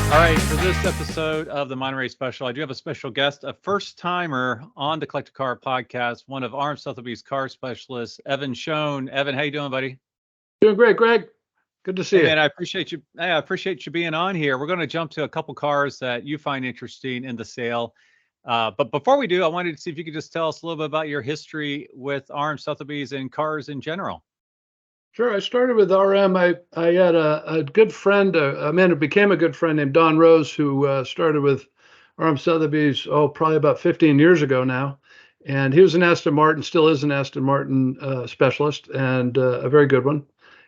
All right, for this episode of the Monterey Special, I do have a special guest, a first-timer on the Collect a Car podcast, one of RM Sotheby's car specialists, Evan Shone. Evan, how you doing, buddy? Doing great, Greg. Good to see Hey, you. man, I appreciate you. I appreciate you being on here. We're going to jump to a couple cars that you find interesting in the sale. But before we do, I wanted to see if you could just tell us a little bit about your history with RM Sotheby's and cars in general. Sure. I started with RM. I had a good friend, a man who became a good friend named Don Rose, who started with RM Sotheby's, probably about 15 years ago now. And he was an Aston Martin, still is an Aston Martin specialist, and a very good one.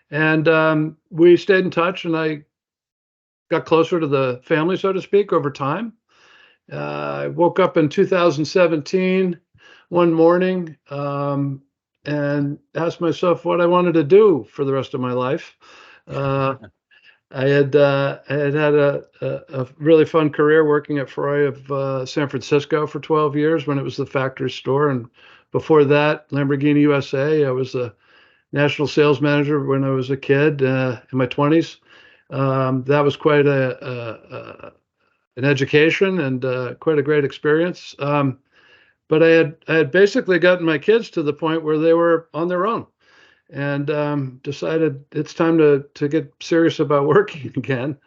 And we stayed in touch, and I got closer to the family, so to speak, over time. I woke up in 2017 one morning. And asked myself what I wanted to do for the rest of my life. I had had a really fun career working at Ferrari of San Francisco for 12 years when it was the factory store, and before that, Lamborghini USA. I was a national sales manager when I was a kid in my 20s. That was quite an education and quite a great experience. But I had basically gotten my kids to the point where they were on their own, and decided it's time to get serious about working again.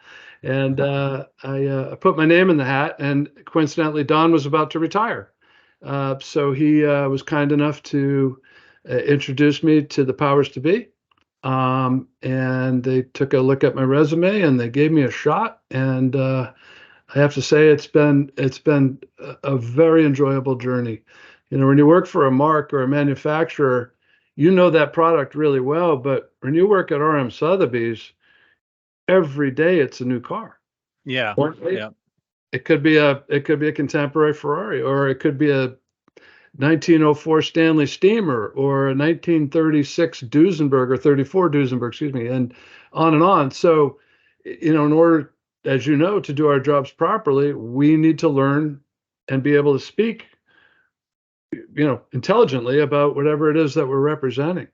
And I put my name in the hat, and coincidentally, Don was about to retire. So he was kind enough to introduce me to the powers to be. And they took a look at my resume and they gave me a shot. And I have to say it's been a very enjoyable journey. You know, when you work for a mark or a manufacturer, you know that product really well, but when you work at RM Sotheby's, every day it's a new car. Yeah, One day, yeah. it could be a contemporary Ferrari, or it could be a 1904 Stanley Steamer, or a 1936 Duesenberg, or 34 Duesenberg, excuse me, and on and on. So, you know, in order, as you know, to do our jobs properly, we need to learn and be able to speak, you know, intelligently about whatever it is that we're representing.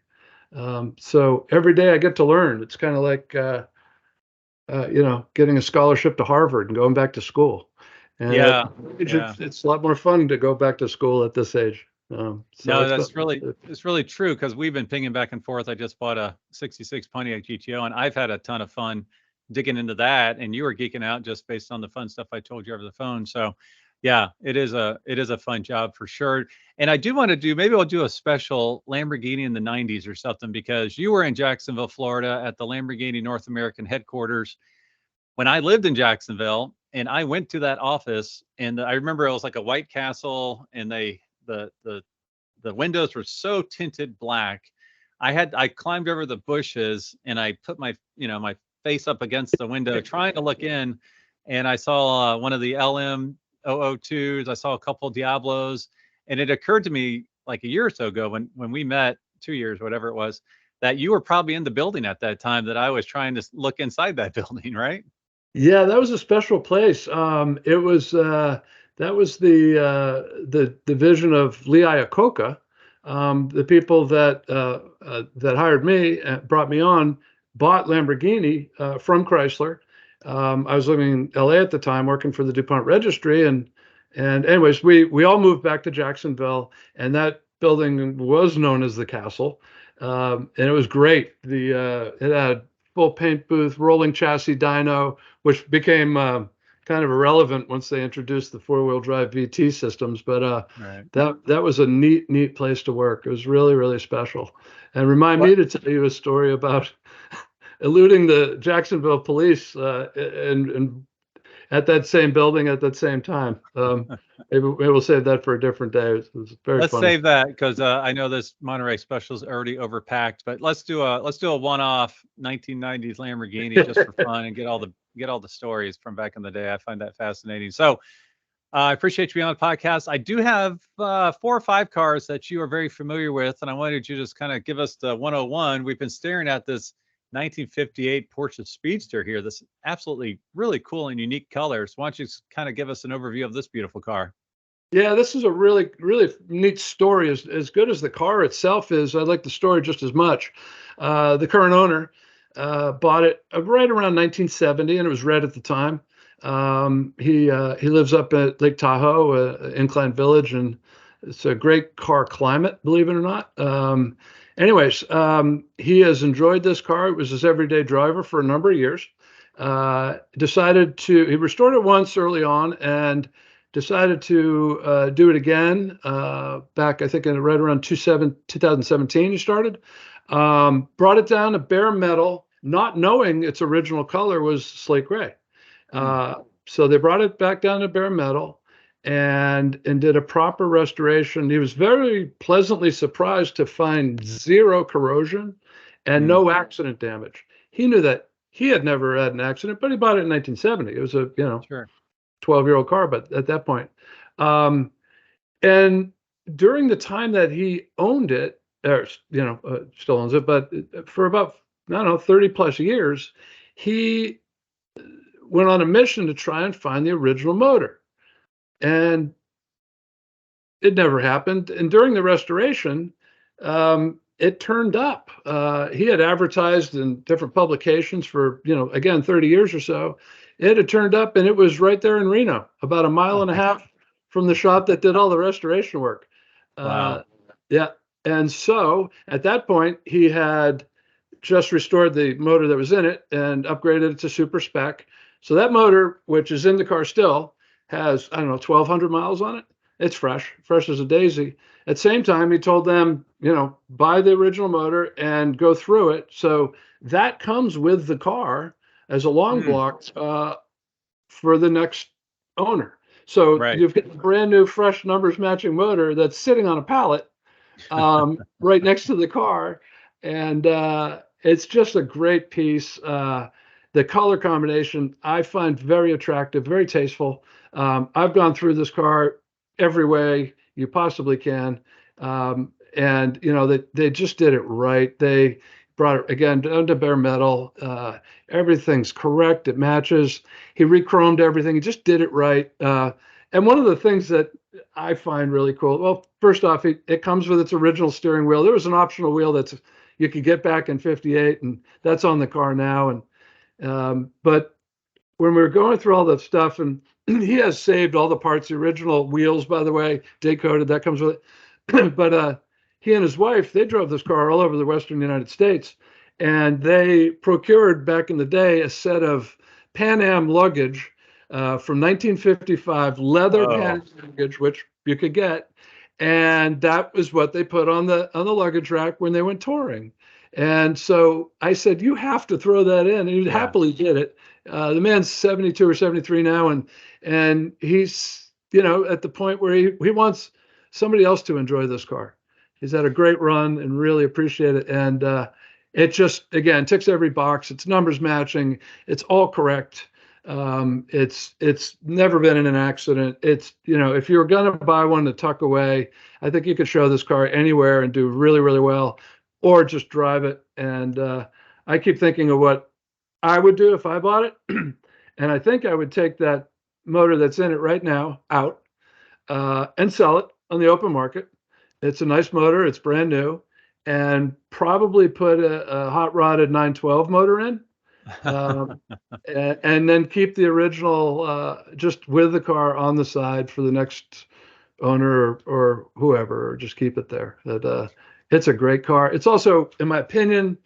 So every day I get to learn. It's kind of like, you know, getting a scholarship to Harvard and going back to school. And Yeah, yeah. it's a lot more fun to go back to school at this age. So No, it's been, it's really true because we've been pinging back and forth. I just bought a 66 Pontiac GTO and I've had a ton of fun digging into that, and you were geeking out just based on the fun stuff I told you over the phone. So yeah, it is a fun job for sure. And I do want to do, maybe I'll do a special Lamborghini in the 90s or something, because you were in Jacksonville, Florida at the Lamborghini North American headquarters when I lived in Jacksonville, and I went to that office, and I remember it was like a White Castle, and the windows were so tinted black. I climbed over the bushes and I put my face up against the window trying to look in, and I saw one of the LM 002s. I saw a couple Diablos, and it occurred to me like a year or so ago when we met, 2 years, whatever it was, that you were probably in the building at that time that I was trying to look inside that building, right? yeah, that was a special place. It was that was the division of Lee Iacocca. The people that hired me, brought me on, bought Lamborghini from Chrysler. I was living in LA at the time, working for the DuPont Registry, and anyways, we all moved back to Jacksonville, and that building was known as the Castle, and it was great. It had full paint booth, rolling chassis dyno, which became kind of irrelevant once they introduced the four-wheel drive VT systems. But Right. that was a neat place to work. It was really, really special. And remind What? me to tell you a story about eluding the Jacksonville police and at that same building at that same time. Maybe we'll save that for a different day. It was very Let's funny. save that because I know this Monterey special is already overpacked. But let's do a one-off 1990s Lamborghini just for fun and get all the stories from back in the day. I find that fascinating. So I appreciate you being on the podcast. I do have 4 or 5 cars that you are very familiar with, and I wanted you to just kind of give us the 101. We've been staring at this 1958 Porsche Speedster here. This absolutely really cool and unique colors. Why don't you kind of give us an overview of this beautiful car? Yeah, this is a really, really neat story. As good as the car itself is, I like the story just as much. The current owner bought it right around 1970, and it was red at the time. He lives up at Lake Tahoe, Incline Village, and it's a great car climate, believe it or not. He has enjoyed this car. It was his everyday driver for a number of years. He restored it once early on and decided to do it again back, I think, right around 2017. He started. Brought it down to bare metal, not knowing its original color was slate gray. So they brought it back down to bare metal and did a proper restoration. He was very pleasantly surprised to find zero corrosion and no accident damage. He knew that he had never had an accident, but he bought it in 1970. It was a Sure. 12-year-old car, but at that point. And during the time that he owned it, or still owns it, but for about, I don't know, 30 plus years, he went on a mission to try and find the original motor. And it never happened. And during the restoration, it turned up. He had advertised in different publications for, again, 30 years or so. It had turned up, and it was right there in Reno, about a mile and a half from the shop that did all the restoration work. Wow. Yeah. And so at that point, he had just restored the motor that was in it and upgraded it to super spec. So that motor, which is in the car still, has, I don't know, 1,200 miles on it. It's fresh as a daisy. At the same time, he told them, buy the original motor and go through it. So that comes with the car as a long block for the next owner. So you've got a brand new, fresh numbers matching motor that's sitting on a pallet right next to the car. And it's just a great piece. The color combination I find very attractive, very tasteful. I've gone through this car every way you possibly can. And they just did it right. They brought it again down to bare metal. Everything's correct. It matches. He re-chromed everything. He just did it right. And one of the things that I find really cool, well, first off, it comes with its original steering wheel. There was an optional wheel you could get back in '58, and that's on the car now. And but when we were going through all that stuff, and he has saved all the parts, the original wheels, by the way, day-coded, that comes with it. But he and his wife, they drove this car all over the Western United States, and they procured back in the day a set of Pan Am luggage from 1955, leather Pan Am luggage, which you could get. And that was what they put on the luggage rack when they went touring. And so I said, you have to throw that in. And he happily did it. The man's 72 or 73 now, and he's at the point where he wants somebody else to enjoy this car. He's had a great run and really appreciate it. And it just, again, ticks every box. It's numbers matching. It's all correct. It's never been in an accident. It's, if you're going to buy one to tuck away, I think you could show this car anywhere and do really, really well, or just drive it. And I keep thinking of what I would do if I bought it. And I think I would take that motor that's in it right now out and sell it on the open market. It's a nice motor. It's brand new, and probably put a hot rodded 912 motor in. And then keep the original just with the car on the side for the next owner or whoever, or just keep it there. It's a great car. It's also, in my opinion,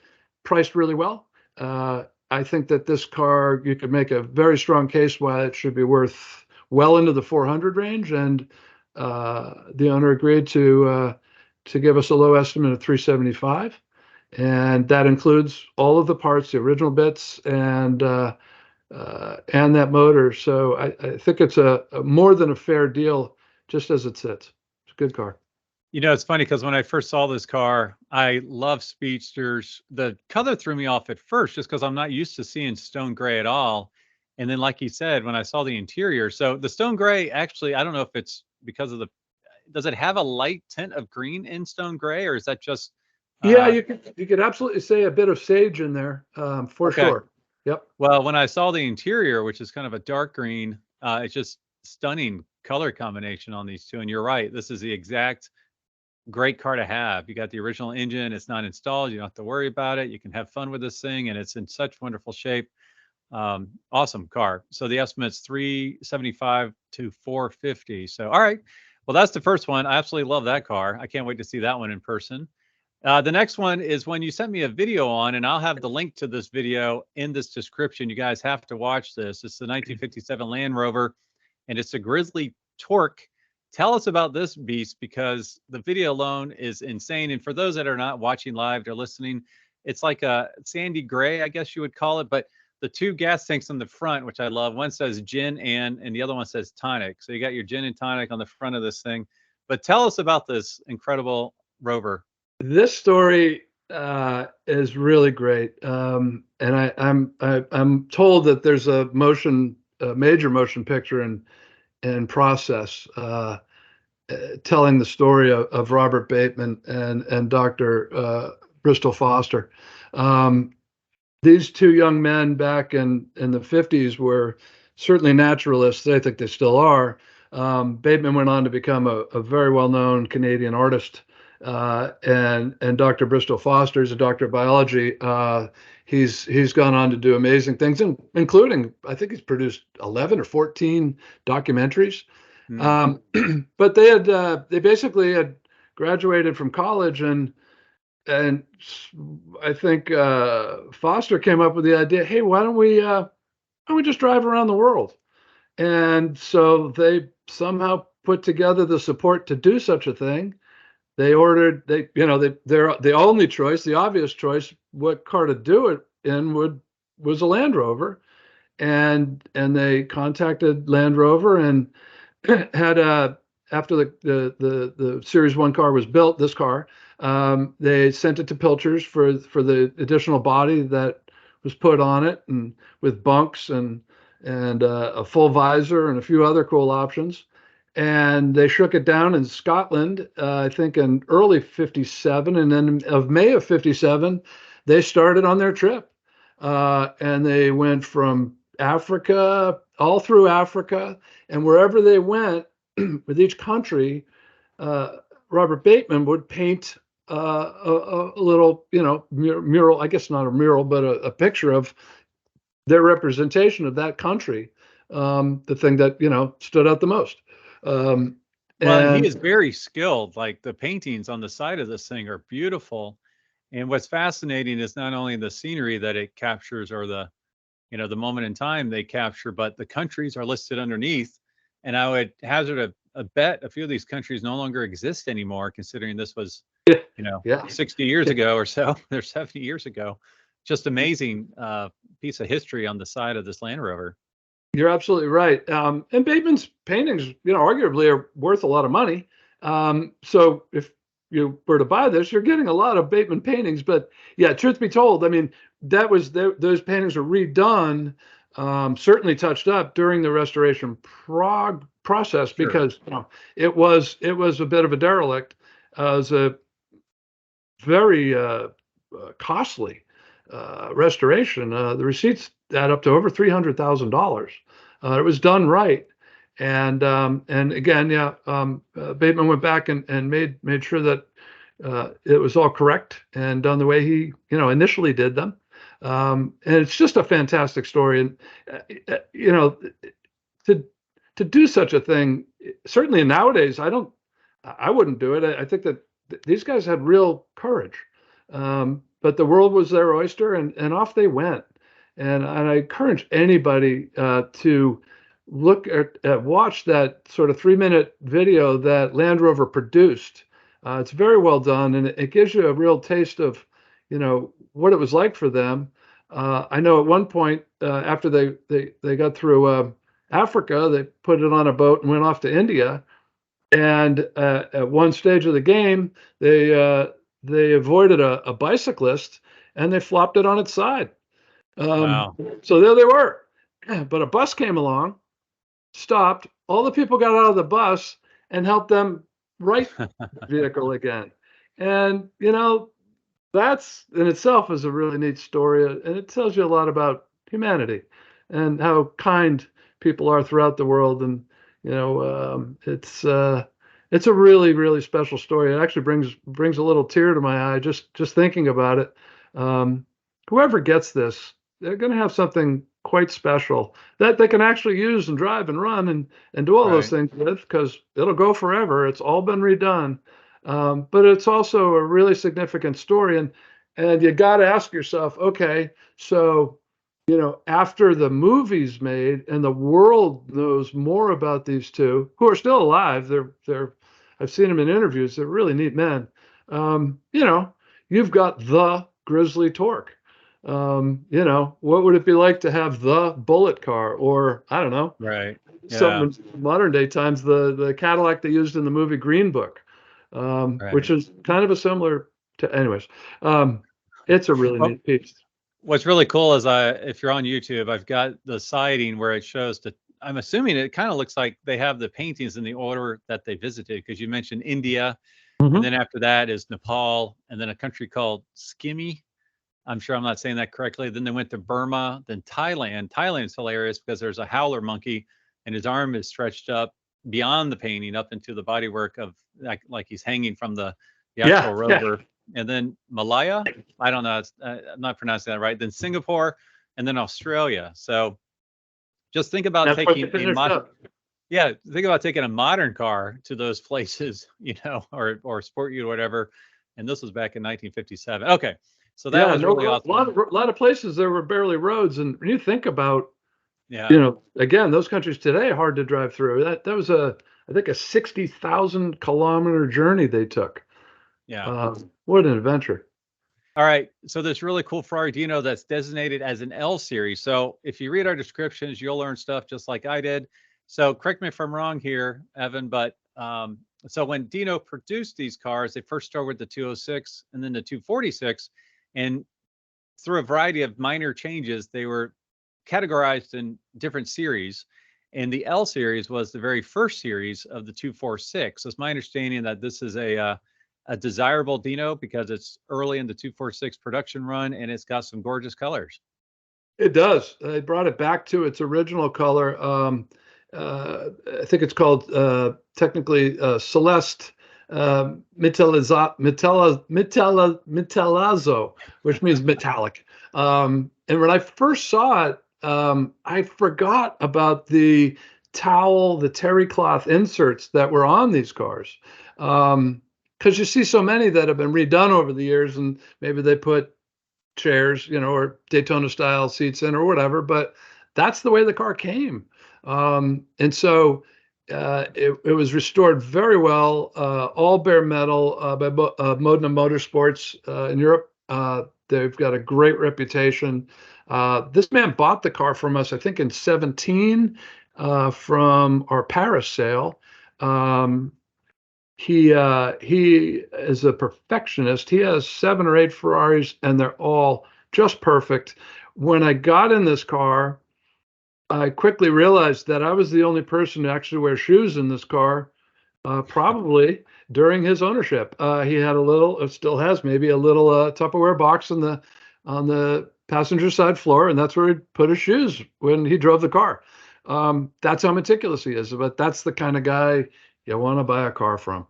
priced really well. I think that this car, you could make a very strong case why it should be worth well into the 400 range. And the owner agreed to give us a low estimate of 375. And that includes all of the parts, the original bits, and that motor. So I think it's a more than a fair deal, just as it sits. It's a good car. It's funny because when I first saw this car, I love Speedsters. The color threw me off at first, just because I'm not used to seeing stone gray at all. And then, like you said, when I saw the interior, so the stone gray, actually, I don't know if it's because of does it have a light tint of green in stone gray, or is that just? Yeah, you could absolutely say a bit of sage in there, for sure. Yep. Well, when I saw the interior, which is kind of a dark green, it's just stunning color combination on these two. And you're right, this is the exact great car to have. You got the original engine. It's not installed. You don't have to worry about it. You can have fun with this thing, and it's in such wonderful shape. Awesome car. So the estimate's 375 to 450. So all right. Well, that's the first one. I absolutely love that car. I can't wait to see that one in person. The next one is one you sent me a video on, and I'll have the link to this video in this description. You guys have to watch this. It's the 1957 Land Rover, and it's a Grizzly Torque. Tell us about this beast, because the video alone is insane. And for those that are not watching live, they're listening, it's like a sandy gray, I guess you would call it. But the two gas tanks on the front, which I love, one says gin and the other one says tonic. So you got your gin and tonic on the front of this thing. But tell us about this incredible Rover. This story is really great, and I'm told that there's a major motion picture in process, telling the story of Robert Bateman and Dr. Bristol Foster. These two young men back in the 50s were certainly naturalists. I think they still are. Bateman went on to become a very well-known Canadian artist. And Dr. Bristol Foster is a doctor of biology. He's gone on to do amazing things, including, I think he's produced 11 or 14 documentaries. But they basically had graduated from college, and I think Foster came up with the idea, hey, why don't we just drive around the world? And so they somehow put together the support to do such a thing. They ordered, their the only choice, the obvious choice, what car to do it in was a Land Rover, and they contacted Land Rover and had after the Series 1 car was built, this car, they sent it to Pilchers for the additional body that was put on it, and with bunks and a full visor and a few other cool options. And they shook it down in Scotland, I think in early 57. And then of May of 57, they started on their trip. And they went from Africa, all through Africa. And wherever they went, with each country, Robert Bateman would paint a little, mural, I guess not a mural, but a picture of their representation of that country, the thing that, stood out the most. Well, and he is very skilled. Like the paintings on the side of this thing are beautiful. And what's fascinating is not only the scenery that it captures, or the moment in time they capture, but the countries are listed underneath. And I would hazard a bet a few of these countries no longer exist anymore, considering this was, 60 years ago or so, or 70 years ago. Just amazing piece of history on the side of this Land Rover. You're absolutely right. And Bateman's paintings, arguably are worth a lot of money. So if you were to buy this, you're getting a lot of Bateman paintings. But yeah, truth be told, I mean, those paintings were redone, certainly touched up during the restoration process, because it was a bit of a derelict. It was a very costly restoration. The receipts add up to over $300,000. It was done right, and again, Bateman went back and made sure that it was all correct and done the way he initially did them. And it's just a fantastic story, and to do such a thing, certainly nowadays, I wouldn't do it. I think that these guys had real courage. But the world was their oyster, and off they went. And I encourage anybody to watch that sort of 3-minute video that Land Rover produced. It's very well done, and it gives you a real taste of, what it was like for them. I know at one point, after they got through Africa, they put it on a boat and went off to India. And at one stage of the game, they avoided a bicyclist, and they flopped it on its side. Wow. So there they were. But a bus came along, stopped. All the people got out of the bus and helped them right the vehicle again. And, that's in itself is a really neat story. And it tells you a lot about humanity and how kind people are throughout the world. And, it's a really, really special story. It actually brings a little tear to my eye just thinking about it. Whoever gets this, they're going to have something quite special that they can actually use and drive and run and do all those Right. things with, because it'll go forever. It's all been redone. But it's also a really significant story. And you got to ask yourself, okay, so, after the movie's made and the world knows more about these two, who are still alive, I've seen them in interviews. They're really neat men. You've got the Grizzly Torque. What would it be like to have the bullet car, or I don't know, Right. Yeah. something in modern day times, the Cadillac they used in the movie Green Book, which Right. is kind of a similar to, anyways. It's a really Well, neat piece. what's really cool is if you're on YouTube, I've got the siding where it shows the. I'm assuming it kind of looks like they have the paintings in the order that they visited, because you mentioned India, and Mhm. then after that is Nepal, and then a country called Skimmy. I'm sure I'm not saying that correctly. Then they went to Burma, then Thailand. Thailand's hilarious because there's a howler monkey, and his arm is stretched up beyond the painting up into the bodywork of like he's hanging from the Yeah, actual yeah. rover. And then Malaya, I don't know, I'm not pronouncing that right. Then Singapore, and then Australia. So just think about That's what you taking a finished up. yeah, think about taking a modern car to those places, or sport you or whatever. And this was back in 1957. Okay, so that Yeah, was no, really a awesome. lot of places there were barely roads, and when you think about, Yeah, again, those countries today are hard to drive through. That was I think a 60,000 kilometer journey they took. yeah. What an adventure! All right. So this really cool Ferrari Dino that's designated as an L series. So if you read our descriptions, you'll learn stuff just like I did. So correct me if I'm wrong here, Evan, but so when Dino produced these cars, they first started with the 206 and then the 246, and through a variety of minor changes, they were categorized in different series. And the L series was the very first series of the 246. So it's my understanding that this is a desirable Dino because it's early in the 246 production run, and it's got some gorgeous colors. It does. They brought it back to its original color. I think it's called technically Celeste Metallazzo, which means metallic. And when I first saw it, I forgot about the towel, the terry cloth inserts that were on these cars. Because you see so many that have been redone over the years, and maybe they put chairs, or Daytona style seats in or whatever, but that's the way the car came. And so it was restored very well, all bare metal by Modena Motorsports in Europe. They've got a great reputation. This man bought the car from us, I think, in 17 from our Paris sale. He is a perfectionist. He has 7 or 8 Ferraris, and they're all just perfect. When I got in this car, I quickly realized that I was the only person to actually wear shoes in this car, probably during his ownership. He had a little, it still has maybe a little Tupperware box on the passenger side floor, and that's where he'd put his shoes when he drove the car. That's how meticulous he is, but that's the kind of guy you want to buy a car from.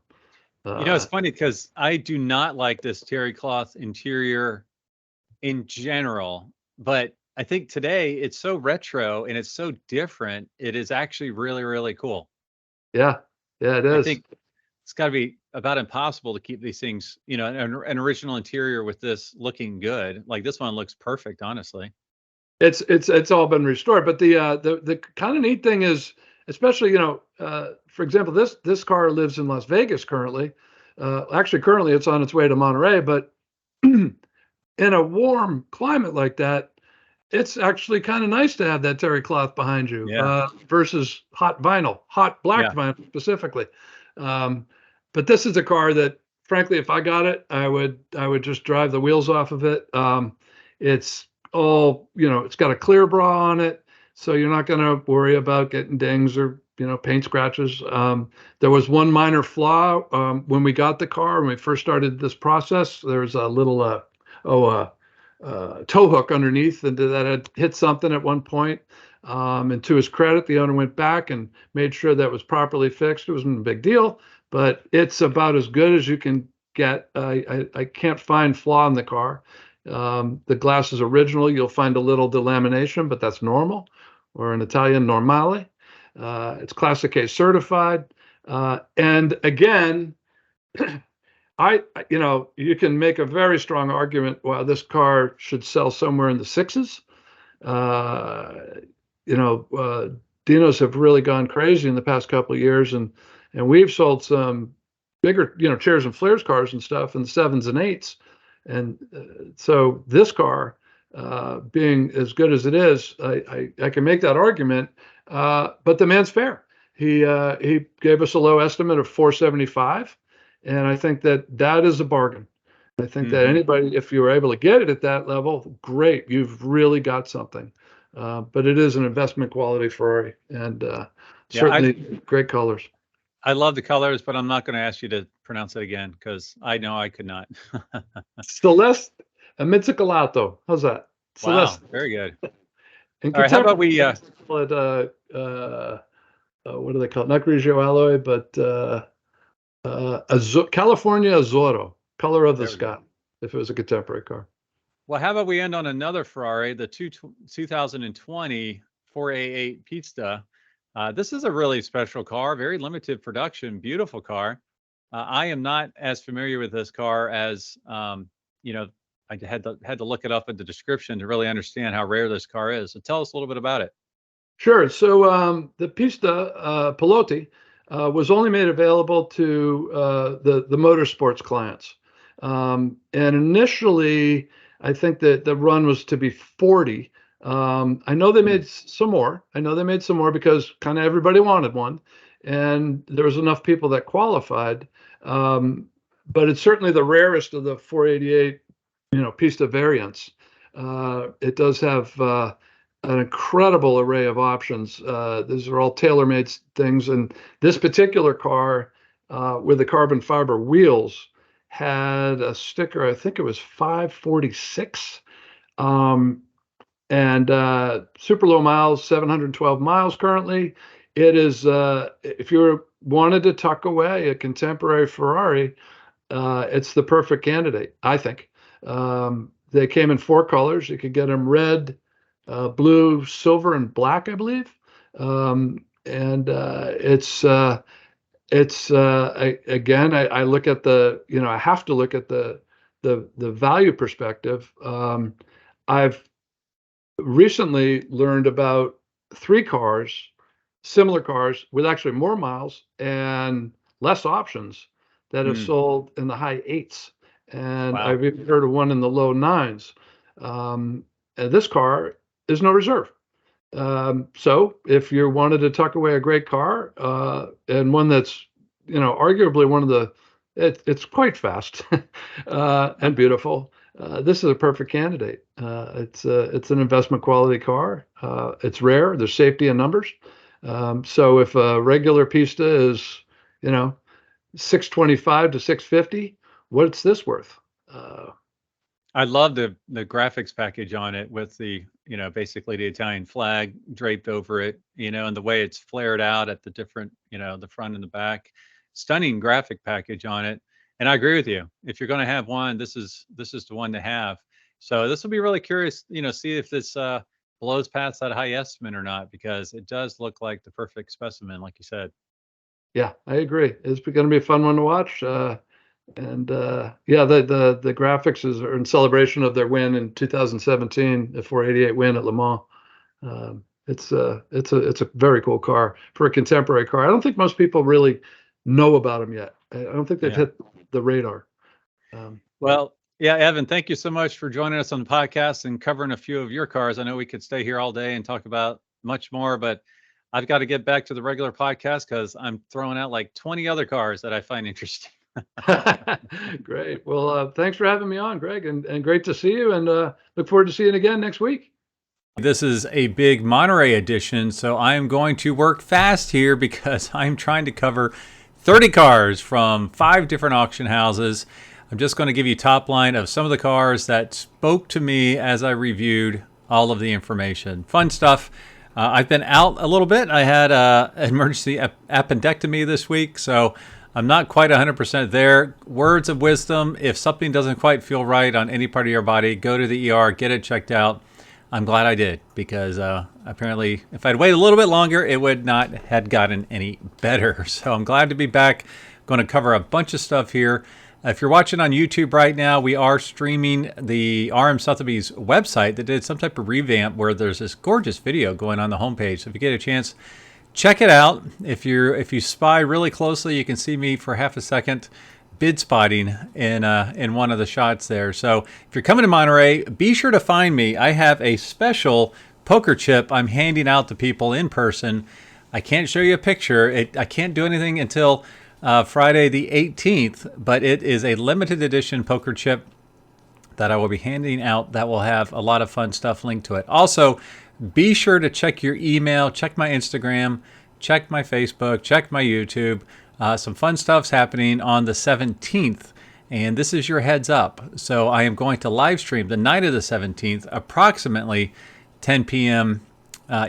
It's funny because I do not like this terry cloth interior in general, but I think today it's so retro and it's so different. It is actually really, really cool. Yeah, yeah, it I is. think it's got to be about impossible to keep these things, an original interior with this looking good. Like this one looks perfect, honestly. It's all been restored. But the kind of neat thing is, especially, for example, this car lives in Las Vegas currently. Actually, currently it's on its way to Monterey, but in a warm climate like that, it's actually kind of nice to have that terry cloth behind you, Yeah. versus hot vinyl, hot black Yeah. vinyl specifically. Um, but this is a car that, frankly, if I got it, I would just drive the wheels off of it. It's all, it's got a clear bra on it, so you're not going to worry about getting dings or paint scratches. There was one minor flaw when we got the car, when we first started this process. There was a little tow hook underneath, and that had hit something at one point. And to his credit, the owner went back and made sure that was properly fixed. It wasn't a big deal, but it's about as good as you can get. I can't find flaw in the car. The glass is original. You'll find a little delamination, but that's normal, or in Italian, normale. It's Classic A certified. And again, you can make a very strong argument why this car should sell somewhere in the sixes. Uh, Dinos have really gone crazy in the past couple of years, and we've sold some bigger, chairs and flares cars and stuff in the sevens and eights. And so this car, being as good as it is, I can make that argument. But the man's fair. He gave us a low estimate of 475, and I think that is a bargain. I think that anybody, if you were able to get it at that level, great, you've really got something. But it is an investment quality Ferrari, and certainly great colors. I love the colors, but I'm not going to ask you to pronounce it again because I know I could not. Celeste Amizzicato. How's that? Wow, Celeste. very good. All right, how about we what do they call it? Not Grigio alloy, but California Azzurro, color of the sky, if it was a contemporary car. Well, how about we end on another Ferrari, the 2020 488 Pista. This is a really special car, very limited production, beautiful car. I am not as familiar with this car as, I had to look it up in the description to really understand how rare this car is. So tell us a little bit about it. Sure. So the Pista Pilotti was only made available to the motorsports clients. And initially, I think that the run was to be 40. I know they made some more. Because kind of everybody wanted one, and there was enough people that qualified. But it's certainly the rarest of the 488, Pista variants. It does have an incredible array of options. These are all tailor-made things, and this particular car with the carbon fiber wheels had a sticker. I think it was 546. And super low miles, 712 miles currently. It is, if you wanted to tuck away a contemporary Ferrari, it's the perfect candidate, I think. They came in 4 colors. You could get them red, blue, silver, and black, I believe. And again, I look at I have to look at the value perspective. I've recently learned about 3 cars, similar cars with actually more miles and less options that have sold in the high 8s. And wow. I've even heard of one in the low 9s. And this car is no reserve. So if you wanted to tuck away a great car and one that's, arguably one of it's quite fast and beautiful. This is a perfect candidate. It's an investment quality car. It's rare. There's safety in numbers. So if a regular Pista is, $625 to $650, what's this worth? I love the graphics package on it with the, basically the Italian flag draped over it, and the way it's flared out at the different, the front and the back. Stunning graphic package on it. And I agree with you. If you're going to have one, this is the one to have. So this will be really curious, see if this blows past that high estimate or not, because it does look like the perfect specimen, like you said. Yeah, I agree. It's going to be a fun one to watch. The graphics are in celebration of their win in 2017, the 488 win at Le Mans. It's a very cool car for a contemporary car. I don't think most people really know about them yet. I don't think they've hit the radar. Well, yeah, Evan, thank you so much for joining us on the podcast and covering a few of your cars. I know we could stay here all day and talk about much more, but I've got to get back to the regular podcast because I'm throwing out like 20 other cars that I find interesting. Great. Well, thanks for having me on, Greg, and great to see you, and look forward to seeing you again next week. This is a big Monterey edition, so I am going to work fast here because I'm trying to cover 30 cars from 5 different auction houses. I'm just going to give you top line of some of the cars that spoke to me as I reviewed all of the information. Fun stuff. I've been out a little bit. I had an emergency appendectomy this week, so I'm not quite 100% there. Words of wisdom: if something doesn't quite feel right on any part of your body, go to the ER, get it checked out. I'm glad I did, because apparently if I'd waited a little bit longer, it would not have gotten any better. So I'm glad to be back. Going to cover a bunch of stuff here. If you're watching on YouTube right now, we are streaming the RM Sotheby's website that did some type of revamp where there's this gorgeous video going on the homepage. So if you get a chance, check it out. If you spy really closely, you can see me for half a second bid spotting in one of the shots there. So if you're coming to Monterey, be sure to find me. I have a special poker chip I'm handing out to people in person. I can't show you a picture. I can't do anything until Friday the 18th, but it is a limited edition poker chip that I will be handing out that will have a lot of fun stuff linked to it. Also, be sure to check your email, check my Instagram, check my Facebook, check my YouTube. Some fun stuff's happening on the 17th, and this is your heads up. So I am going to live stream the night of the 17th, approximately 10 p.m.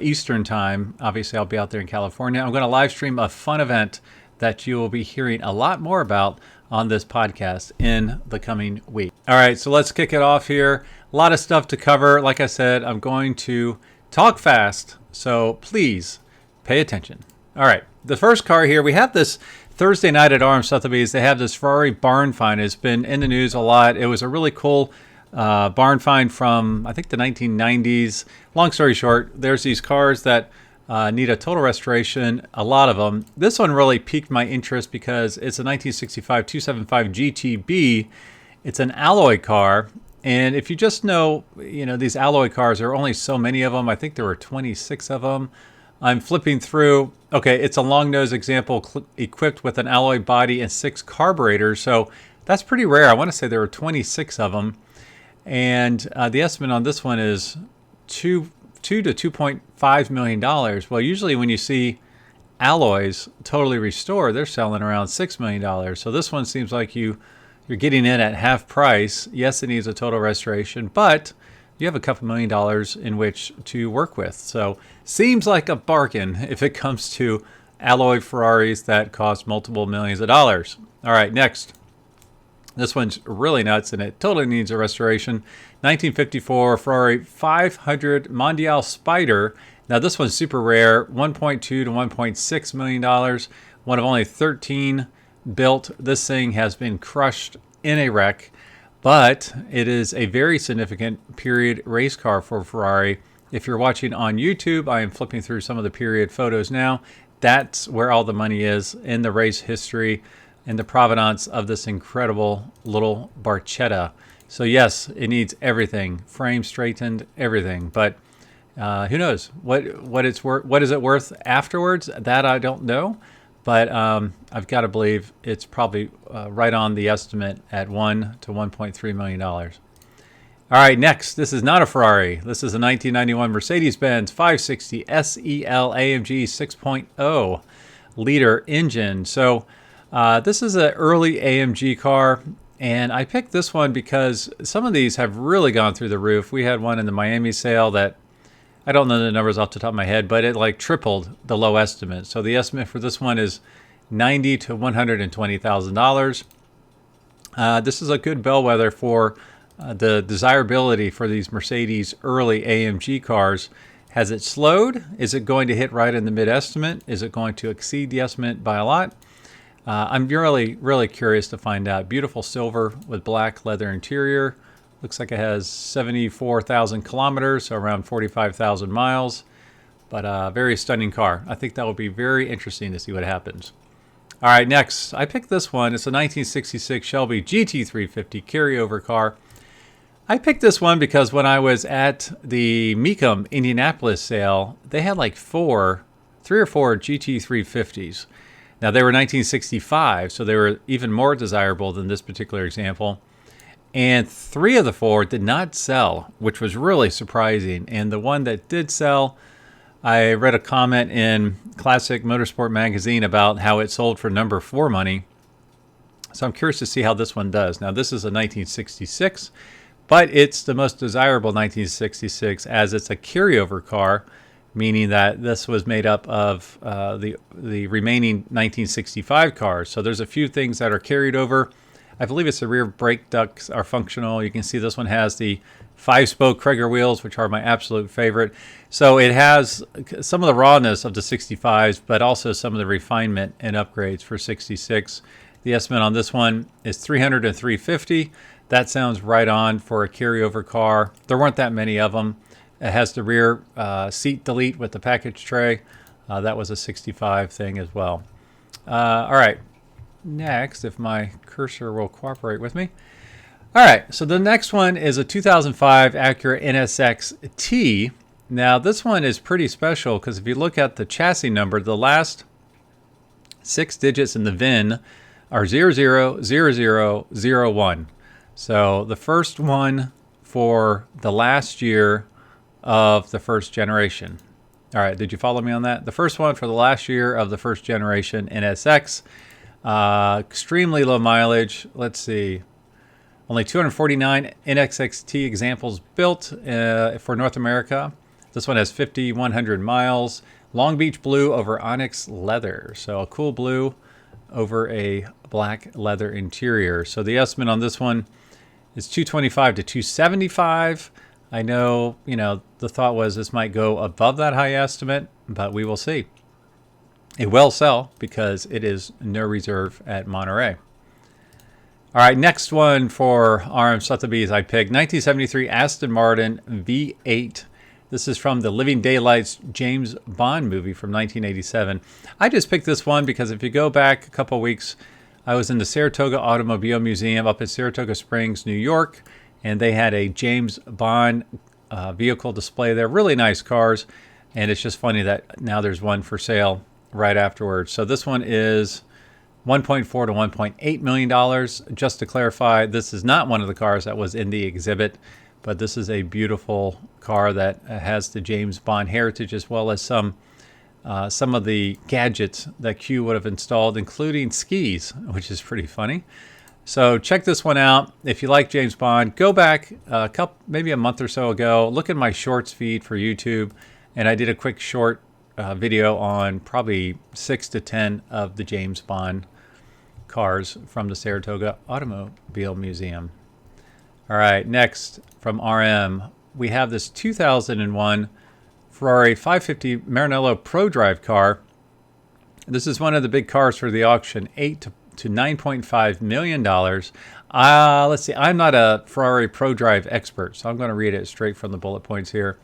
Eastern time. Obviously, I'll be out there in California. I'm going to live stream a fun event that you will be hearing a lot more about on this podcast in the coming week. All right, so let's kick it off here. A lot of stuff to cover. Like I said, I'm going to talk fast, so please pay attention. All right, the first car here, we have this Thursday night at RM Sotheby's. They have this Ferrari barn find. It's been in the news a lot. It was a really cool barn find from, I think, the 1990s. Long story short, there's these cars that need a total restoration, a lot of them. This one really piqued my interest because it's a 1965 275 GTB. It's an alloy car. And if you just know, these alloy cars, there are only so many of them. I think there were 26 of them. I'm flipping through. Okay, it's a long nose example equipped with an alloy body and 6 carburetors. So that's pretty rare. I want to say there were 26 of them. And the estimate on this one is $2 to $2.5 million. Well, usually when you see alloys totally restored, they're selling around $6 million. So this one seems like you're getting in at half price. Yes, it needs a total restoration, but you have a couple $1 million in which to work with. So seems like a bargain if it comes to alloy Ferraris that cost multiple millions of dollars. All right, next. This one's really nuts and it totally needs a restoration. 1954 Ferrari 500 Mondial Spider. Now this one's super rare, $1.2 to $1.6 million. One of only 13 built. This thing has been crushed in a wreck, but it is a very significant period race car for Ferrari. If you're watching on YouTube, I am flipping through some of the period photos now. That's where all the money is in the race history and the provenance of this incredible little Barchetta. So yes, it needs everything, frame straightened, everything. But who knows what it's worth? What is it worth afterwards? That I don't know. But I've got to believe it's probably right on the estimate at $1 to $1.3 million. All right, next, this is not a Ferrari. This is a 1991 Mercedes-Benz 560 SEL AMG 6.0 liter engine. So this is an early AMG car, and I picked this one because some of these have really gone through the roof. We had one in the Miami sale that, I don't know the numbers off the top of my head, but it like tripled the low estimate. So the estimate for this one is $90,000 to $120,000. This is a good bellwether for the desirability for these Mercedes early AMG cars. Has it slowed? Is it going to hit right in the mid-estimate? Is it going to exceed the estimate by a lot? I'm really, really curious to find out. Beautiful silver with black leather interior. Looks like it has 74,000 kilometers, so around 45,000 miles. But a very stunning car. I think that will be very interesting to see what happens. All right, next. I picked this one. It's a 1966 Shelby GT350 carryover car. I picked this one because when I was at the Mecum Indianapolis sale, they had like 3 or 4 GT350s. Now, they were 1965, so they were even more desirable than this particular example. And 3 of the 4 did not sell, which was really surprising. And the one that did sell, I read a comment in Classic Motorsport magazine about how it sold for number 4 money. So I'm curious to see how this one does. Now, this is a 1966, but it's the most desirable 1966 as it's a carryover car meaning that this was made up of the remaining 1965 cars. So there's a few things that are carried over. I believe it's the rear brake ducts are functional. You can see this one has the 5-spoke Krager wheels, which are my absolute favorite. So it has some of the rawness of the 65s, but also some of the refinement and upgrades for 66. The estimate on this one is $300 to $350. That sounds right on for a carryover car. There weren't that many of them. It has the rear seat delete with the package tray. That was a 65 thing as well. All right. Next, if my cursor will cooperate with me. All right, so the next one is a 2005 Acura NSX T. Now, this one is pretty special because if you look at the chassis number, the last 6 digits in the VIN are 000001. So the first one for the last year of the first generation. All right, did you follow me on that? The first one for the last year of the first generation NSX. Extremely low mileage. Let's see. Only 249 NXXT examples built for North America. This one has 5,100 miles. Long Beach blue over onyx leather. So a cool blue over a black leather interior. So the estimate on this one is 225 to 275. I know, the thought was this might go above that high estimate, but we will see. It will sell because it is no reserve at Monterey. All right, next one for RM Sotheby's I picked 1973 Aston Martin V8. This is from the Living Daylights James Bond movie from 1987. I just picked this one because if you go back a couple weeks, I was in the Saratoga Automobile Museum up in Saratoga Springs, New York, and they had a James Bond vehicle display there. Really nice cars, and it's just funny that now there's one for sale right afterwards. So this one is $1.4 to $1.8 million. Just to clarify, this is not one of the cars that was in the exhibit, but this is a beautiful car that has the James Bond heritage as well as some of the gadgets that Q would have installed, including skis, which is pretty funny. So check this one out. If you like James Bond, go back maybe a month or so ago, look at my shorts feed for YouTube, and I did a quick short video on probably 6 to 10 of the James Bond cars from the Saratoga Automobile Museum. All right, next from RM, we have this 2001 Ferrari 550 Maranello Pro Drive car. This is one of the big cars for the auction, $8 to $9.5 million. Let's see, I'm not a Ferrari Pro Drive expert, so I'm going to read it straight from the bullet points here.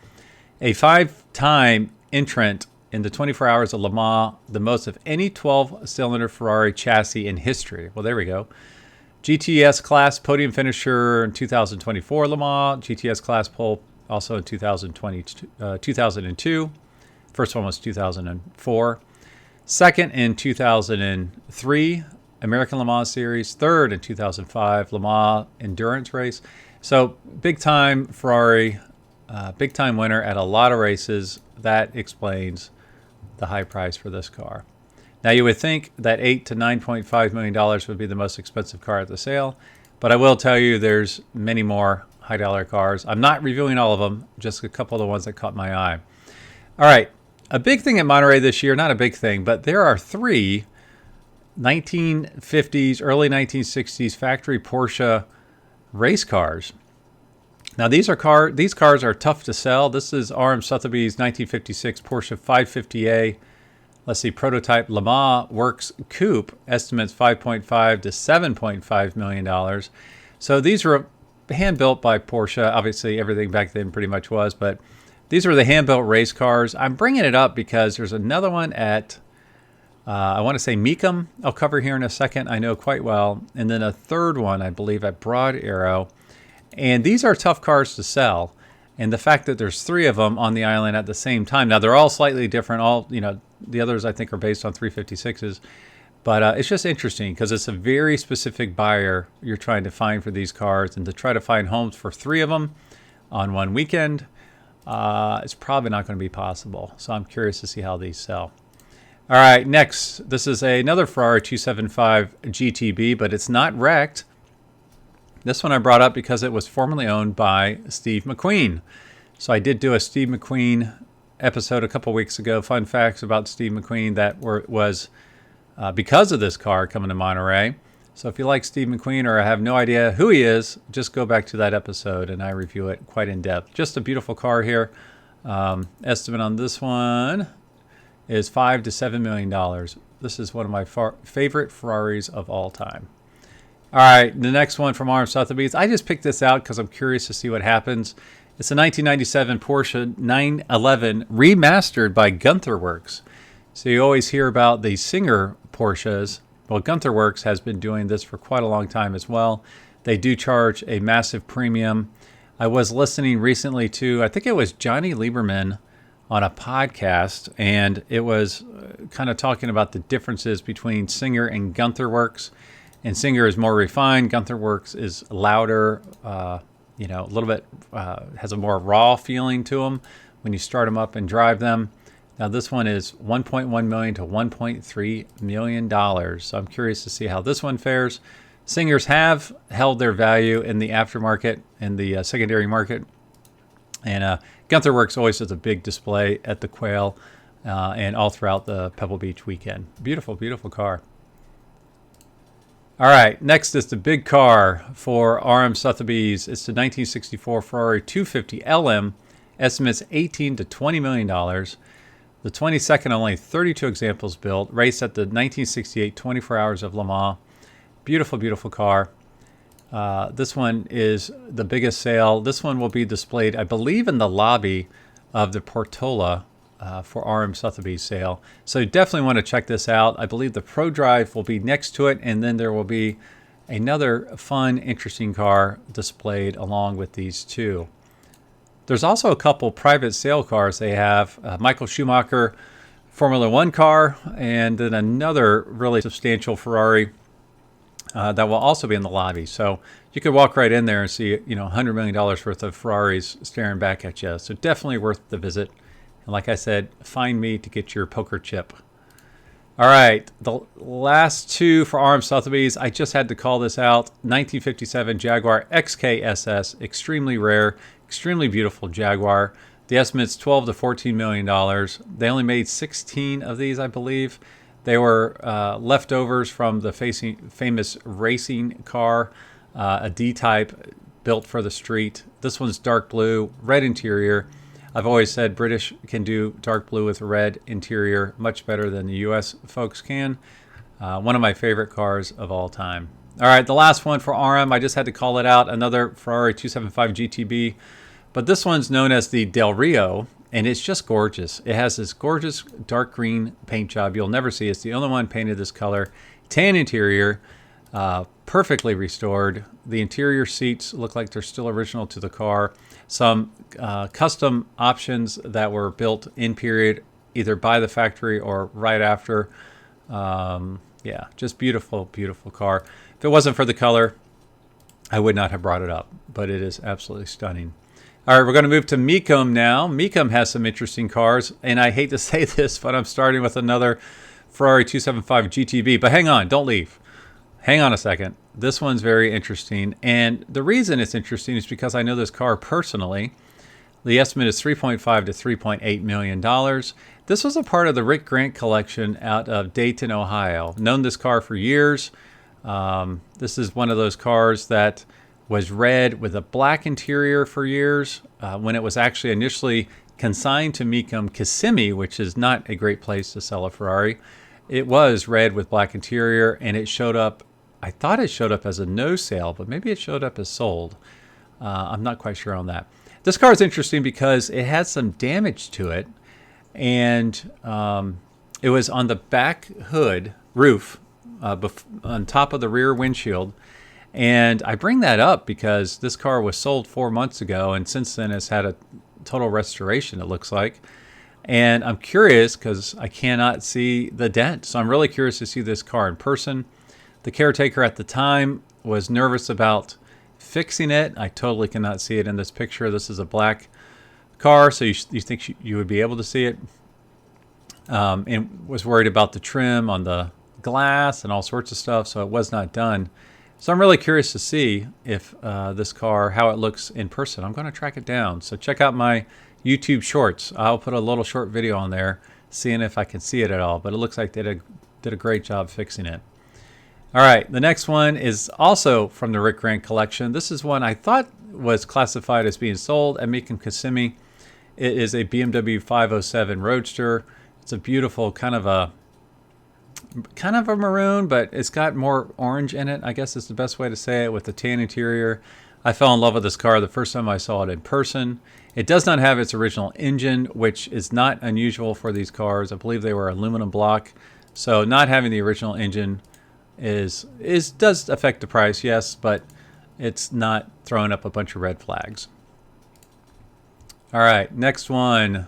A 5-time entrant in the 24 Hours of Le Mans, the most of any 12-cylinder Ferrari chassis in history. Well, there we go. GTS class podium finisher in 2024 Le Mans. GTS class pole also in 2002. First one was 2004. Second in 2003, American Le Mans Series. Third in 2005, Le Mans Endurance Race. So big time Ferrari, big time winner at a lot of races. That explains the high price for this car. Now you would think that $8 to $9.5 million would be the most expensive car at the sale, but I will tell you there's many more high dollar cars. I'm not reviewing all of them, just a couple of the ones that caught my eye. All right, a big thing at Monterey this year, not a big thing, but there are 3 1950s, early 1960s factory Porsche race cars. Now these cars are tough to sell. This is RM Sotheby's 1956 Porsche 550A. Let's see, prototype Le Mans Works Coupe, estimates $5.5 to $7.5 million. So these were hand-built by Porsche. Obviously, everything back then pretty much was, but these were the hand-built race cars. I'm bringing it up because there's another one at, I want to say Mecum, I'll cover here in a second, I know quite well. And then a third one, I believe, at Broad Arrow. And these are tough cars to sell. And the fact that there's 3 of them on the island at the same time. Now, they're all slightly different. The others, I think, are based on 356s. But it's just interesting because it's a very specific buyer you're trying to find for these cars. And to try to find homes for 3 of them on one weekend, it's probably not going to be possible. So I'm curious to see how these sell. All right, next. This is another Ferrari 275 GTB, but it's not wrecked. This one I brought up because it was formerly owned by Steve McQueen. So I did do a Steve McQueen episode a couple weeks ago, fun facts about Steve McQueen that was because of this car coming to Monterey. So if you like Steve McQueen or have no idea who he is, just go back to that episode and I review it quite in depth. Just a beautiful car here. Estimate on this one is $5 to $7 million. This is one of my favorite Ferraris of all time. All right, the next one from RM Sotheby. I just picked this out because I'm curious to see what happens. It's a 1997 Porsche 911 remastered by Gunther Works. So you always hear about the Singer Porsches. Well, Gunther Works has been doing this for quite a long time as well. They do charge a massive premium. I was listening recently to, I think it was Johnny Lieberman on a podcast, and it was kind of talking about the differences between Singer and Gunther Works. And Singer is more refined. Gunther Works is louder, a little bit, has a more raw feeling to them when you start them up and drive them. Now this one is $1.1 million to $1.3 million. So I'm curious to see how this one fares. Singers have held their value in the aftermarket, in the secondary market. And Gunther Works always does a big display at the Quail and all throughout the Pebble Beach weekend. Beautiful, beautiful car. All right, next is the big car for RM Sotheby's. It's the 1964 Ferrari 250 LM. Estimates $18 to $20 million. The 22nd, only 32 examples built. Raced at the 1968 24 Hours of Le Mans. Beautiful, beautiful car. This one is the biggest sale. This one will be displayed, I believe, in the lobby of the Portola for RM Sotheby's sale. So you definitely want to check this out. I believe the Pro Drive will be next to it, and then there will be another fun, interesting car displayed along with these two. There's also a couple private sale cars they have. Michael Schumacher Formula One car, and then another really substantial Ferrari that will also be in the lobby. So you could walk right in there and see, $100 million worth of Ferraris staring back at you. So definitely worth the visit. And like I said, find me to get your poker chip. All right, the last two for RM Sotheby's. I just had to call this out. 1957 Jaguar XK SS, extremely rare, extremely beautiful Jaguar. The estimate's $12 to $14 million. They only made 16 of these, I believe. They were leftovers from the famous racing car, a D-type built for the street. This one's dark blue, red interior. I've always said British can do dark blue with a red interior much better than the U.S. folks can. One of my favorite cars of all time. All right, the last one for RM. I just had to call it out. Another Ferrari 275 GTB. But this one's known as the Del Rio, and it's just gorgeous. It has this gorgeous dark green paint job. You'll never see it. It's the only one painted this color. Tan interior, perfectly restored. The interior seats look like they're still original to the car. Some custom options that were built in period, either by the factory or right after. Yeah, just beautiful, beautiful car. If it wasn't for the color, I would not have brought it up, but it is absolutely stunning. All right, we're going to move to Mecum now. Mecum has some interesting cars, and I hate to say this, but I'm starting with another Ferrari 275 GTB. But hang on, don't leave. Hang on a second. This one's very interesting, and the reason it's interesting is because I know this car personally. The estimate is $3.5 to $3.8 million. This was a part of the Rick Grant collection out of Dayton, Ohio. Known this car for years. This is one of those cars that was red with a black interior for years. When it was actually initially consigned to Mecum Kissimmee, which is not a great place to sell a Ferrari, it was red with black interior, and it showed up, I thought it showed up as a no sale, but maybe it showed up as sold. I'm not quite sure on that. This car is interesting because it had some damage to it, and it was on the back hood roof, on top of the rear windshield. And I bring that up because this car was sold 4 months ago, and since then it's had a total restoration, it looks like. And I'm curious because I cannot see the dent. So I'm really curious to see this car in person. The caretaker at the time was nervous about fixing it. I totally cannot see it in this picture. This is a black car, so you think you would be able to see it. And was worried about the trim on the glass and all sorts of stuff, so it was not done. So I'm really curious to see if this car, how it looks in person. I'm going to track it down. So check out my YouTube Shorts. I'll put a little short video on there, seeing if I can see it at all. But it looks like they did a great job fixing it. All right, the next one is also from the Rick Grant collection. This is one I thought was classified as being sold at Mecum Kissimmee. It is a BMW 507 Roadster. It's a beautiful kind of a maroon, but it's got more orange in it, I guess is the best way to say it, with the tan interior. I fell in love with this car the first time I saw it in person. It does not have its original engine, which is not unusual for these cars. I believe they were aluminum block. So not having the original engine does affect the price, yes, but it's not throwing up a bunch of red flags. All right, next one.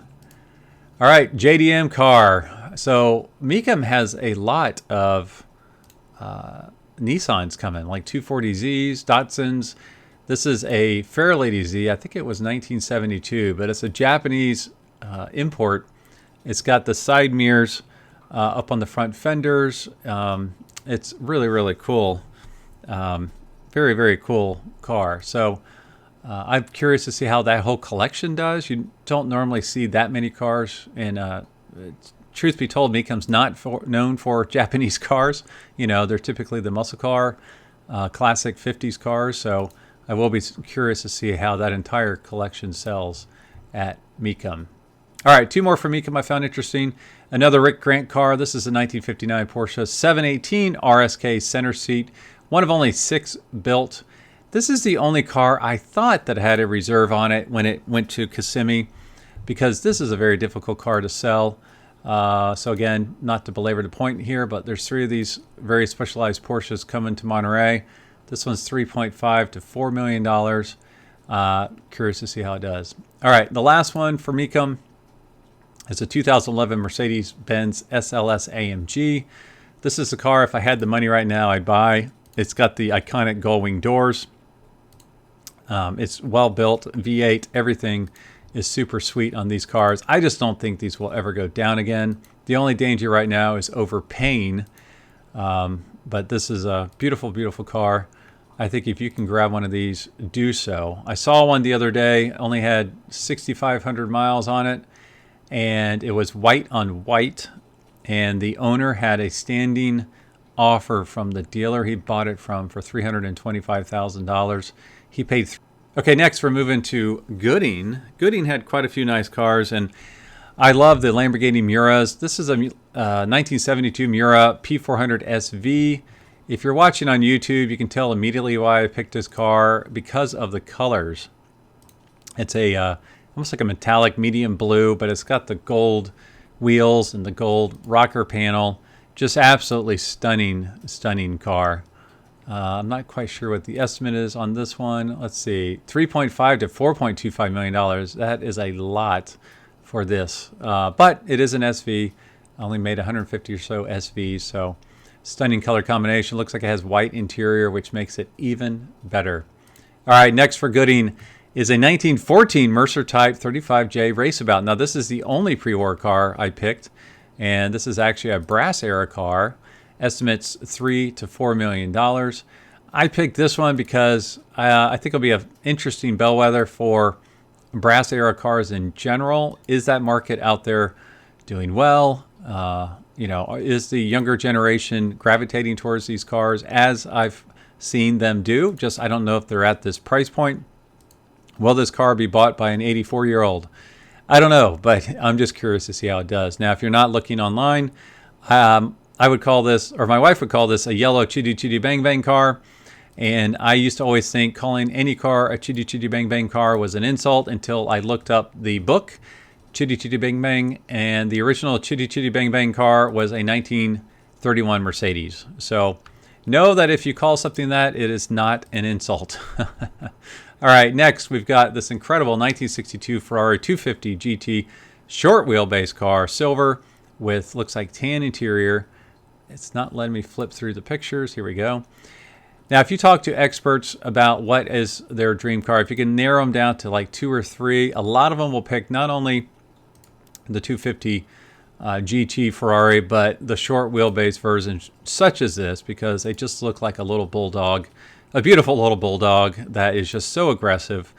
All right, JDM car. So Mecum has a lot of Nissans coming, like 240Zs, Datsuns. This is a Fairlady Z. I think it was 1972, but it's a Japanese import. It's got the side mirrors up on the front fenders. It's really, really cool. Very, very cool car. So I'm curious to see how that whole collection does. You don't normally see that many cars. And truth be told, Mecum's not known for Japanese cars. You know, they're typically the muscle car, classic 50s cars. So I will be curious to see how that entire collection sells at Mecum. All right, two more from Mecum I found interesting. Another Rick Grant car. This is a 1959 Porsche 718 RSK center seat. One of only 6 built. This is the only car I thought that had a reserve on it when it went to Kissimmee, because this is a very difficult car to sell. So again, not to belabor the point here, but there's 3 of these very specialized Porsches coming to Monterey. This one's $3.5 to $4 million. Curious to see how it does. All right, the last one for Mecum is a 2011 Mercedes-Benz SLS AMG. This is a car, if I had the money right now, I'd buy. It's got the iconic gull-wing doors. It's well built, V8, everything is super sweet on these cars. I just don't think these will ever go down again. The only danger right now is overpaying. But this is a beautiful, beautiful car. I think if you can grab one of these, do so. I saw one the other day, only had 6,500 miles on it, and it was white on white, and the owner had a standing offer from the dealer he bought it from for $325,000. He paid. Okay, next we're moving to Gooding. Gooding had quite a few nice cars, and I love the Lamborghini Miuras. This is a 1972 Miura P400 SV. If you're watching on YouTube, you can tell immediately why I picked this car, because of the colors. It's a almost like a metallic medium blue, but it's got the gold wheels and the gold rocker panel. Just absolutely stunning, stunning car. I'm not quite sure what the estimate is on this one. Let's see, $3.5 to $4.25 million. That is a lot for this, but it is an SV. I only made 150 or so SVs, so stunning color combination. Looks like it has white interior, which makes it even better. All right, next for Gooding is a 1914 Mercer Type 35J Raceabout. Now, this is the only pre-war car I picked, and this is actually a brass era car. Estimates $3 to $4 million. I picked this one because I think it'll be an interesting bellwether for brass era cars in general. Is that market out there doing well? You know, is the younger generation gravitating towards these cars as I've seen them do? Just, I don't know if they're at this price point. Will this car be bought by an 84-year-old? I don't know, but I'm just curious to see how it does. Now, if you're not looking online, I would call this, or my wife would call this, a yellow Chitty Chitty Bang Bang car. And I used to always think calling any car a Chitty Chitty Bang Bang car was an insult until I looked up the book, Chitty Chitty Bang Bang, and the original Chitty Chitty Bang Bang car was a 1931 Mercedes. So know that if you call something that, it is not an insult. All right, next we've got this incredible 1962 Ferrari 250 GT short wheelbase car, silver, with looks like tan interior. It's not letting me flip through the pictures. Here we go. Now, if you talk to experts about what is their dream car, if you can narrow them down to like 2 or 3, a lot of them will pick not only the 250 GT Ferrari, but the short wheelbase version such as this, because they just look like a little bulldog, a beautiful little bulldog that is just so aggressive.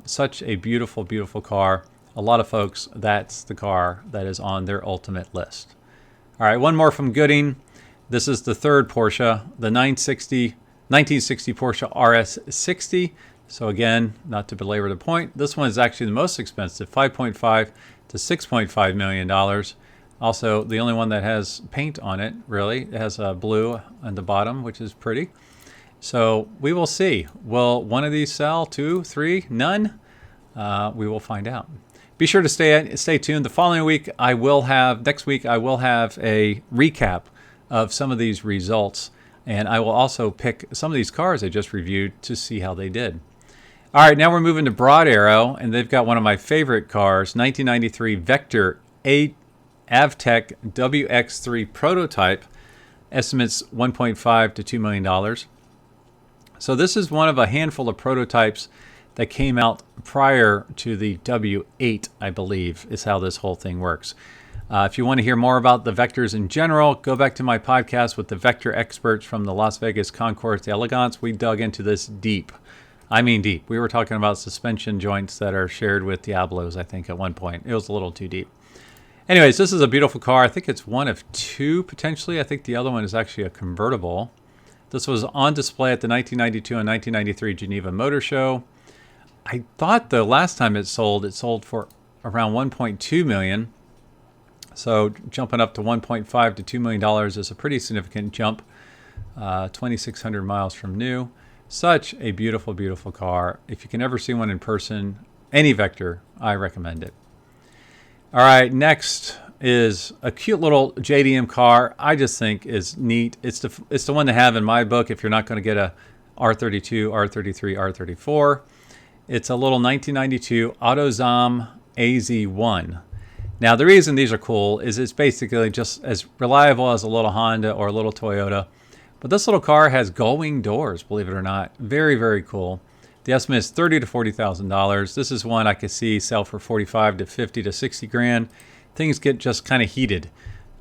Such a beautiful, beautiful car. a lot of folks, that's the car that is on their ultimate list. All right, one more from Gooding. This is the third Porsche, the 1960 Porsche RS60. So again, not to belabor the point, this one is actually the most expensive, $5.5 to $6.5 million. Also, the only one that has paint on it, really. It has a blue on the bottom, which is pretty. So we will see. Will one of these sell? 2, 3, none? We will find out. Be sure to stay tuned. The following week, next week, I will have a recap of some of these results. And I will also pick some of these cars I just reviewed to see how they did. All right, now we're moving to Broad Arrow, and they've got one of my favorite cars, 1993 Vector Avtec WX3 prototype, estimates $1.5 to $2 million. So this is one of a handful of prototypes that came out prior to the W8, I believe, is how this whole thing works. If you want to hear more about the Vectors in general, go back to my podcast with the Vector experts from the Las Vegas Concours d'Elegance. We dug into this deep. I mean deep. We were talking about suspension joints that are shared with Diablos, I think, at one point. It was a little too deep. Anyways, this is a beautiful car. I think it's one of two, potentially. I think the other one is actually a convertible. This was on display at the 1992 and 1993 Geneva Motor Show. I thought the last time it sold for around $1.2 million. So jumping up to $1.5 to $2 million is a pretty significant jump. 2,600 miles from new. Such a beautiful, beautiful car. If you can ever see one in person, any Vector, I recommend it. All right, next is a cute little JDM car. I just think is neat. It's the one to have in my book if you're not going to get a R32, R33, R34. It's a little 1992 AutoZom AZ1. Now, the reason these are cool is it's basically just as reliable as a little Honda or a little Toyota. But this little car has gullwing doors, believe it or not. Very, very cool. The estimate is $30,000 to $40,000. This is one I could see sell for 45 to 50 to 60 grand. Things get just kind of heated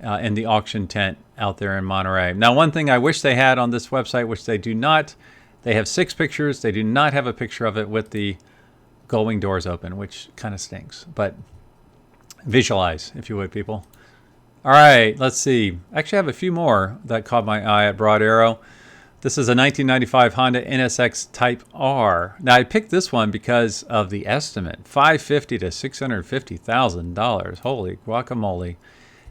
in the auction tent out there in Monterey. Now, one thing I wish they had on this website, which they do not, they have 6 pictures. They do not have a picture of it with the gullwing doors open, which kind of stinks. But visualize, if you would, people. All right, let's see. Actually, I have a few more that caught my eye at Broad Arrow. This is a 1995 Honda NSX Type R. Now, I picked this one because of the estimate, $550,000 to $650,000. Holy guacamole.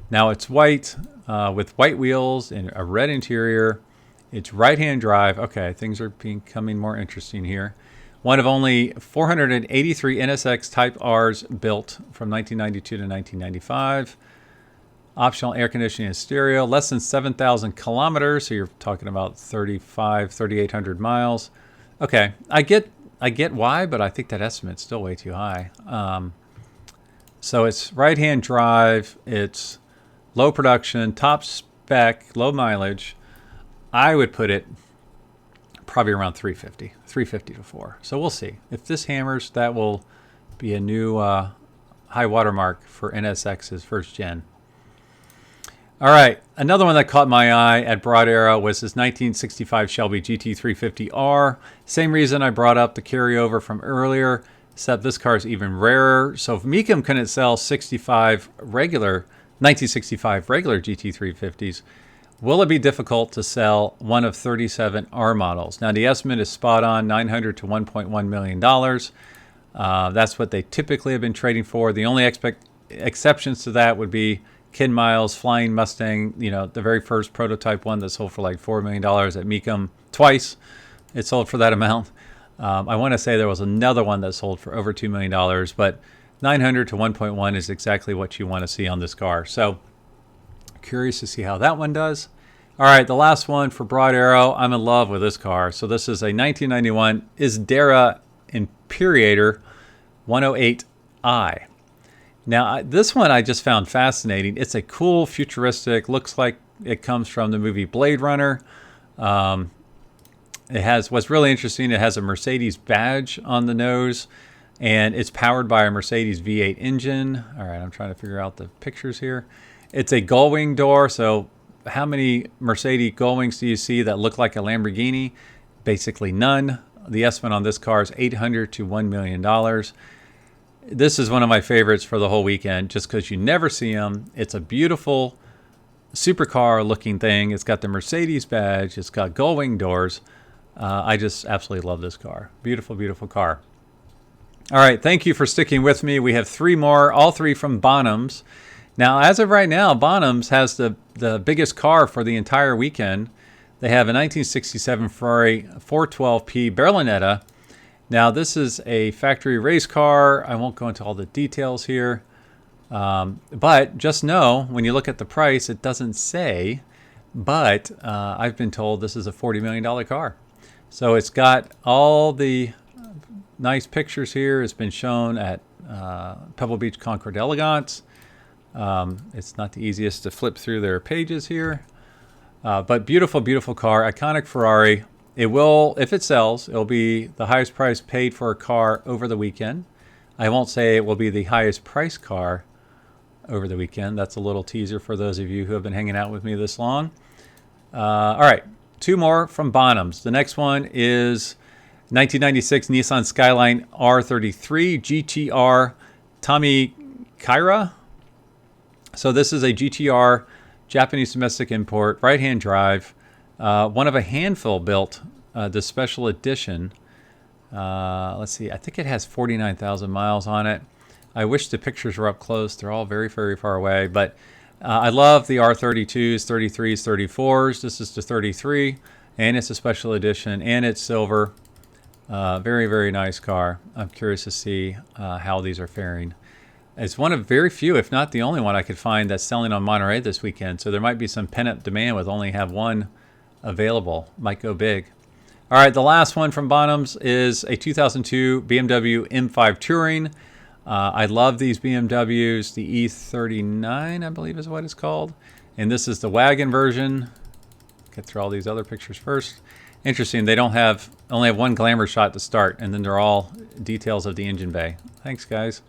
Now, it's white with white wheels and a red interior. It's right-hand drive. Okay, things are becoming more interesting here. One of only 483 NSX Type Rs built from 1992 to 1995. Optional air conditioning and stereo. Less than 7,000 kilometers, so you're talking about 3,800 miles. Okay, I get why, but I think that estimate's still way too high. So it's right-hand drive. It's low production, top spec, low mileage. I would put it probably around 350 to 4. So we'll see. If this hammers, that will be a new high watermark for NSX's first gen. All right, another one that caught my eye at Broad Arrow was this 1965 Shelby GT350R. Same reason I brought up the carryover from earlier, except this car is even rarer. So if Mecum couldn't sell 1965 regular GT350s, will it be difficult to sell one of 37 R models? Now, the estimate is spot on, $900,000 to $1.1 million. That's what they typically have been trading for. The only exceptions to that would be Ken Miles' Flying Mustang, the very first prototype one that sold for like $4 million at Mecum. Twice it sold for that amount. I want to say there was another one that sold for over $2 million, but 900 to 1.1 is exactly what you want to see on this car. So curious to see how that one does. All right, the last one for Broad Arrow. I'm in love with this car. So this is a 1991 Isdera Imperator 108i. Now, this one I just found fascinating. It's a cool, futuristic, looks like it comes from the movie Blade Runner. It has, what's really interesting, it has a Mercedes badge on the nose, and it's powered by a Mercedes V8 engine. All right, I'm trying to figure out the pictures here. It's a gullwing door, so how many Mercedes gullwings do you see that look like a Lamborghini? Basically none. The estimate on this car is $800,000 to $1 million. This is one of my favorites for the whole weekend, just because you never see them. It's a beautiful supercar looking thing. It's got the Mercedes badge. It's got gull wing doors. I just absolutely love this car. Beautiful, beautiful car. All right, thank you for sticking with me. We have 3 more, all 3 from Bonhams. Now, as of right now, Bonhams has the biggest car for the entire weekend. They have a 1967 Ferrari 412P Berlinetta. Now, this is a factory race car. I won't go into all the details here. But just know, when you look at the price, it doesn't say. But I've been told this is a $40 million car. So it's got all the nice pictures here. It's been shown at Pebble Beach Concord Elegance. It's not the easiest to flip through their pages here. But beautiful, beautiful car. Iconic Ferrari. It will, if it sells, it'll be the highest price paid for a car over the weekend. I won't say it will be the highest price car over the weekend. That's a little teaser for those of you who have been hanging out with me this long. All right, 2 more from Bonhams. The next one is 1996 Nissan Skyline R33 GTR Tommy Kaira. So this is a GTR, Japanese domestic import, right-hand drive. One of a handful built, the special edition. Let's see, I think it has 49,000 miles on it. I wish the pictures were up close. They're all very, very far away. But I love the R32s, 33s, 34s. This is the 33, and it's a special edition, and it's silver. Very, very nice car. I'm curious to see how these are faring. It's one of very few, if not the only one I could find that's selling on Monterey this weekend. So there might be some pent-up demand with only have one available. Might go big. All right, the last one from Bonhams is a 2002 BMW M5 Touring. I love these BMWs. The E39, I believe is what it's called. And this is the wagon version. Get through all these other pictures first. Interesting, they only have one glamour shot to start, and then they're all details of the engine bay. Thanks, guys.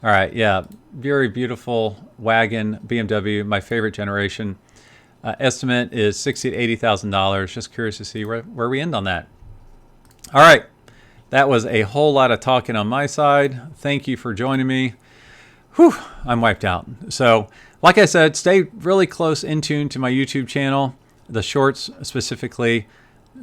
All right, yeah, very beautiful wagon BMW, my favorite generation. Estimate is $60,000 to $80,000. Just curious to see where we end on that. All right, that was a whole lot of talking on my side. Thank you for joining me. Whew, I'm wiped out. So, like I said, stay really close in tune to my YouTube channel, the shorts specifically.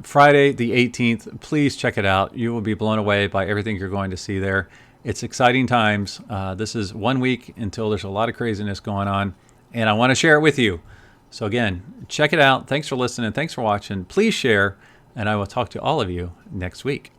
Friday the 18th, please check it out. You will be blown away by everything you're going to see there. It's exciting times. This is 1 week until there's a lot of craziness going on, and I want to share it with you. So again, check it out. Thanks for listening. Thanks for watching. Please share, and I will talk to all of you next week.